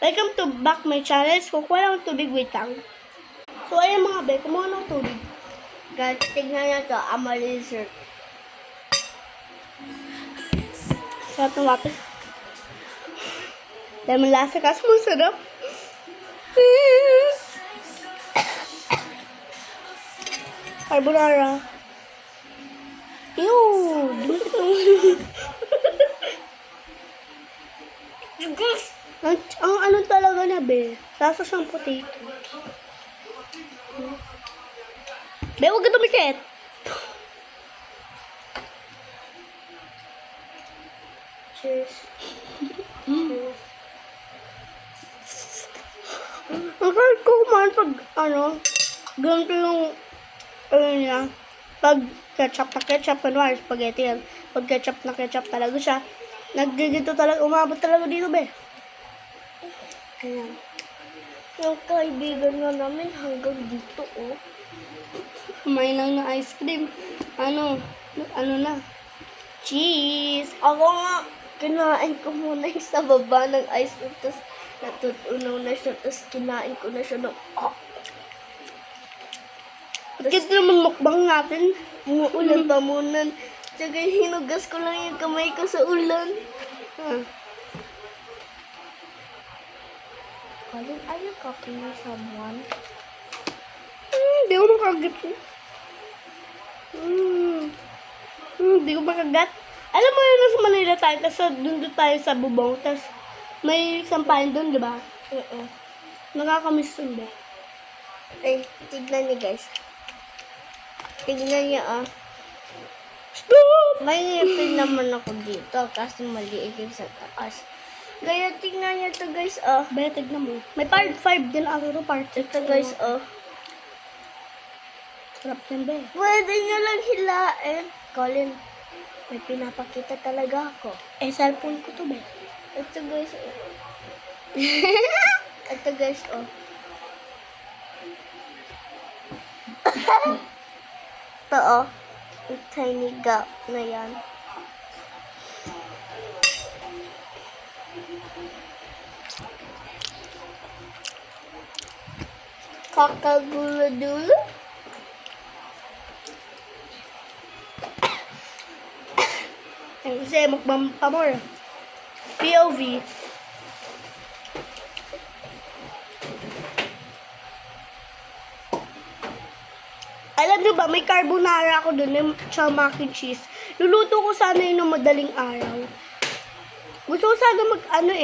Welcome to back my channel. So, kuha lang ng tubig, wait lang. So, ayun mga be, kumuha ng tubig. Guys, tignan nyo to, Amalizert. Sarap ng water. Lemon lasa kasi masarap. Carbonara. Ew! ang ano talaga na, be? Lasa siyang potato. Be, huwag ka tumikit. Cheers. Cheers. Ang kahit ko kumain pag, ganito yung, niya, pag ketchup na ketchup, kunwari, spaghetti yan. Pag ketchup na ketchup talaga siya, nagigito talaga, umabot talaga dito, be. Ayan. Yung kaibigan nga namin hanggang dito, oh. Kumain lang ng ice cream. Ano na? Cheese! Ako nga, kinain ko muna yung sa baba ng ice cream, tapos natutunaw na siya, tapos kinain ko na siya ng, Bakit naman mukbang natin? umuulan pa muna. Tsaka hinugas ko lang yung kamay ko sa ulan. Colin, are you copying someone? Hindi ko makagat. Hindi ko makagat. Alam mo yun, nasa Manila tayo, tapos doon tayo sa bubong, tapos may sampahan doon, di ba? Nakakamiss doon, be. Ay, tignan niyo guys. Tignan niyo, Stop! May ngipin naman ako dito kasi maliit yung sa taas. Kaya tingnan niyo to guys, Be, tignan mo. May part 5 din ako, part 6. Ito guys, Sarap yan, be. Pwede niyo lang hilain. Colin, may pinapakita talaga ako. Cellphone ko to, be. Ito guys, Ito guys, Ito, yung tiny gap na yan. Kakagulo-dulo. Yan kasi, mukbang pa more. POV. Alam nyo ba, may carbonara ako dun, yung mac and cheese. Luluto ko sana yun ng madaling araw. Gusto ko sana